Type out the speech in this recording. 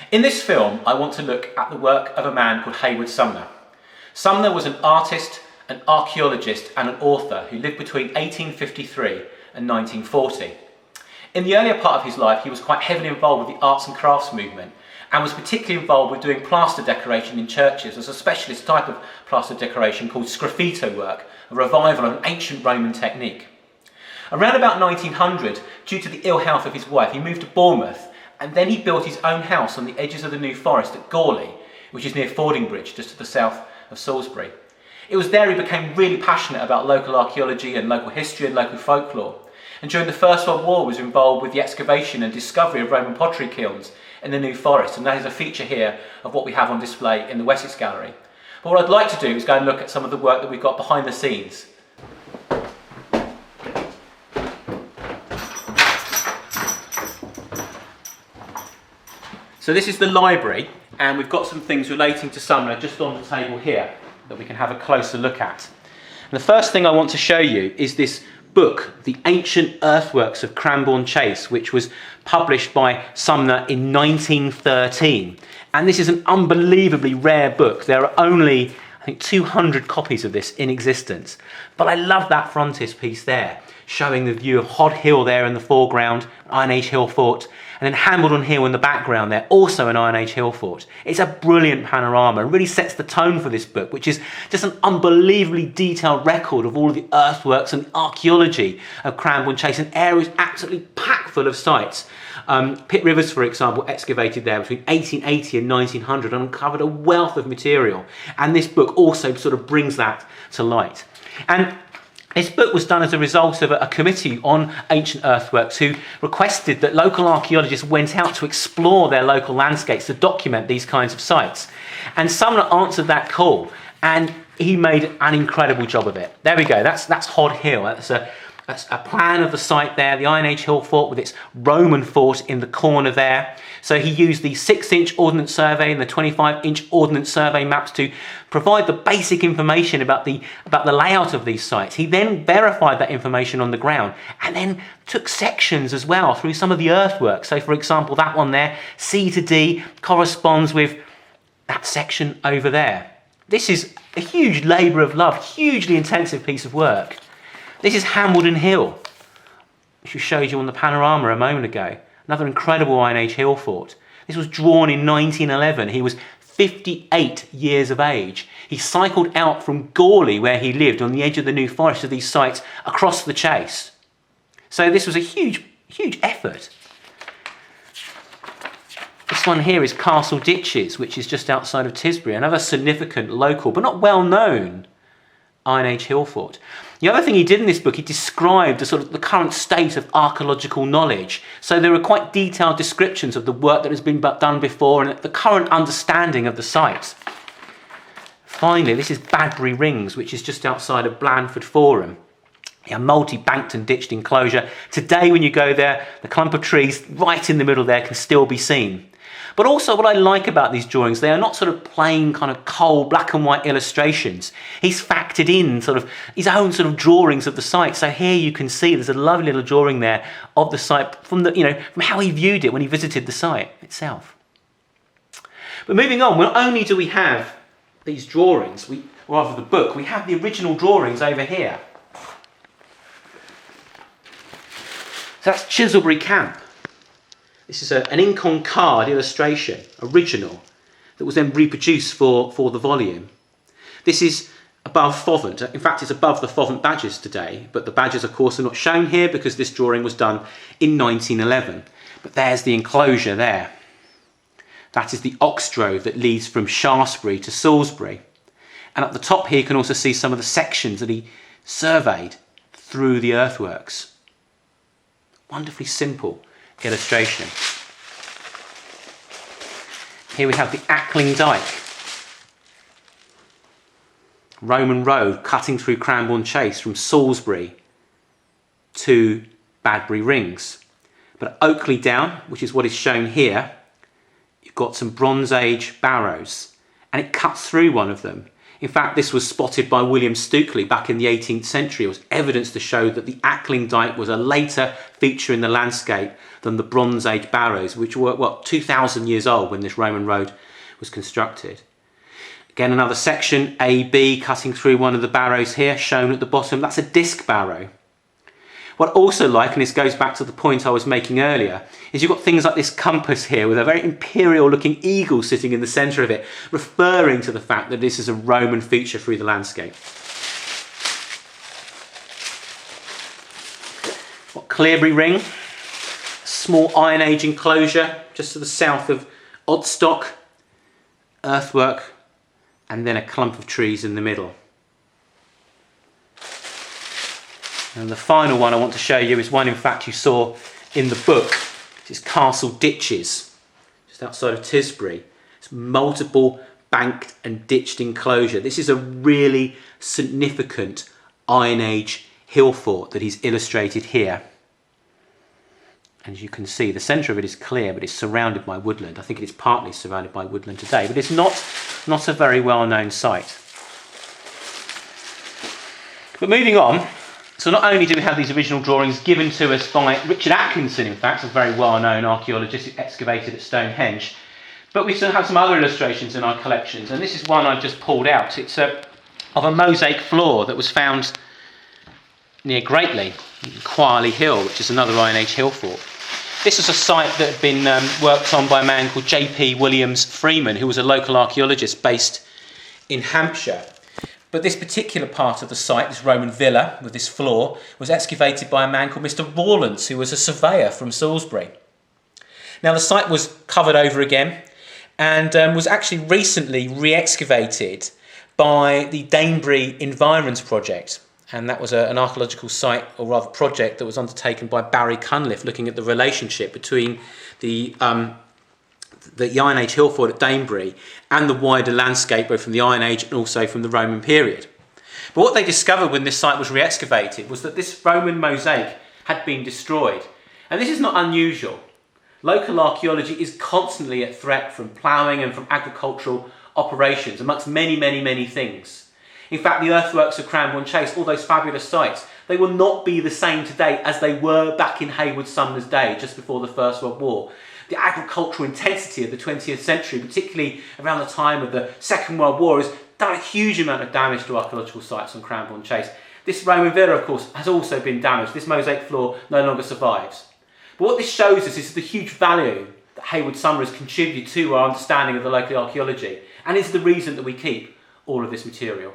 In this film, I want to look at the work of a man called Heywood Sumner. Sumner was an artist, an archaeologist and an author who lived between 1853 and 1940. In the earlier part of his life, he was quite heavily involved with the arts and crafts movement and was particularly involved with doing plaster decoration in churches as a specialist type of plaster decoration called sgraffito work, a revival of an ancient Roman technique. Around about 1900, due to the ill health of his wife, he moved to Bournemouth and then he built his own house on the edges of the New Forest at Gourley, which is near Fordingbridge, just to the south of Salisbury. It was there he became really passionate about local archaeology and local history and local folklore. And during the First World War was involved with the excavation and discovery of Roman pottery kilns in the New Forest, and that is a feature here of what we have on display in the Wessex Gallery. But what I'd like to do is go and look at some of the work that we've got behind the scenes. So this is the library, and we've got some things relating to Sumner just on the table here that we can have a closer look at. And the first thing I want to show you is this book, The Ancient Earthworks of Cranborne Chase, which was published by Sumner in 1913. And this is an unbelievably rare book. There are only, I think, 200 copies of this in existence. But I love that frontispiece there, showing the view of Hod Hill there in the foreground, Iron Age Hill Fort, and then Hambledon Hill in the background there, also an Iron Age Hill Fort. It's a brilliant panorama. It really sets the tone for this book, which is just an unbelievably detailed record of all of the earthworks and archaeology of Cranborne Chase, an area is absolutely packed full of sites. Pitt Rivers, for example, excavated there between 1880 and 1900 and uncovered a wealth of material. And this book also sort of brings that to light. And this book was done as a result of a committee on ancient earthworks who requested that local archaeologists went out to explore their local landscapes to document these kinds of sites. And Sumner answered that call, and he made an incredible job of it. There we go, that's Hod Hill. That's a plan of the site there, the Iron Age Hill Fort with its Roman fort in the corner there. So he used the 6-inch Ordnance Survey and the 25-inch Ordnance Survey maps to provide the basic information about the layout of these sites. He then verified that information on the ground and then took sections as well through some of the earthworks. So for example, that one there, C to D, corresponds with that section over there. This is a huge labour of love, hugely intensive piece of work. This is Hambledon Hill, which we showed you on the panorama a moment ago. Another incredible Iron Age hill fort. This was drawn in 1911. He was 58 years of age. He cycled out from Gourley, where he lived, on the edge of the New Forest, of these sites across the Chase. So this was a huge, huge effort. This one here is Castle Ditches, which is just outside of Tisbury, another significant local, but not well-known Iron Age hill fort. The other thing he did in this book, he described the current state of archaeological knowledge. So there are quite detailed descriptions of the work that has been done before and the current understanding of the site. Finally, this is Badbury Rings, which is just outside of Blandford Forum. A multi-banked and ditched enclosure. Today, when you go there, the clump of trees right in the middle there can still be seen. But also what I like about these drawings, they are not sort of plain kind of cold black and white illustrations. He's factored in sort of his own sort of drawings of the site. So here you can see there's a lovely little drawing there of the site from from how he viewed it when he visited the site itself. But moving on, not only do we have these drawings, rather the book, we have the original drawings over here. So that's Chiselbury Camp. This is an ink on card illustration, original, that was then reproduced for the volume. This is above Fovant. In fact, it's above the Fovant badges today, but the badges, of course, are not shown here because this drawing was done in 1911. But there's the enclosure there. That is the ox drove that leads from Shaftesbury to Salisbury. And at the top here, you can also see some of the sections that he surveyed through the earthworks. Wonderfully simple illustration. Here we have the Ackling Dyke, Roman road cutting through Cranborne Chase from Salisbury to Badbury Rings. But at Oakley Down, which is what is shown here, you've got some Bronze Age barrows, and it cuts through one of them. In fact, this was spotted by William Stukely back in the 18th century. It was evidence to show that the Ackling Dyke was a later feature in the landscape than the Bronze Age barrows, which were, 2,000 years old when this Roman road was constructed. Again, another section, AB, cutting through one of the barrows here, shown at the bottom. That's a disc barrow. What I also like, and this goes back to the point I was making earlier, is you've got things like this compass here with a very imperial looking eagle sitting in the centre of it, referring to the fact that this is a Roman feature through the landscape. What, Clearbury Ring, small Iron Age enclosure just to the south of Odstock, earthwork, and then a clump of trees in the middle. And the final one I want to show you is one, in fact, you saw in the book. This is Castle Ditches, just outside of Tisbury. It's multiple banked and ditched enclosure. This is a really significant Iron Age hill fort that he's illustrated here. And as you can see, the centre of it is clear, but it's surrounded by woodland. I think it is partly surrounded by woodland today, but it's not a very well-known site. But moving on, so not only do we have these original drawings given to us by Richard Atkinson, in fact, a very well-known archaeologist who excavated at Stonehenge, but we still have some other illustrations in our collections, and this is one I've just pulled out. It's of a mosaic floor that was found near Greatley, Quirley Hill, which is another Iron Age hill fort. This is a site that had been worked on by a man called J.P. Williams Freeman, who was a local archaeologist based in Hampshire. But this particular part of the site, this Roman villa with this floor, was excavated by a man called Mr. Rawlins, who was a surveyor from Salisbury. Now the site was covered over again and was actually recently re-excavated by the Danebury Environs Project. And that was an archaeological site, or rather project, that was undertaken by Barry Cunliffe, looking at the relationship between the Iron Age hill fort at Danebury and the wider landscape, both from the Iron Age and also from the Roman period. But what they discovered when this site was re-excavated was that this Roman mosaic had been destroyed. And this is not unusual. Local archaeology is constantly at threat from ploughing and from agricultural operations, amongst many things. In fact, the earthworks of Cranborne Chase, all those fabulous sites, they will not be the same today as they were back in Heywood Sumner's day, just before the First World War. The agricultural intensity of the 20th century, particularly around the time of the Second World War, has done a huge amount of damage to archaeological sites on Cranborne Chase. This Roman villa, of course, has also been damaged. This mosaic floor no longer survives. But what this shows us is the huge value that Heywood Sumner has contributed to our understanding of the local archaeology, and is the reason that we keep all of this material.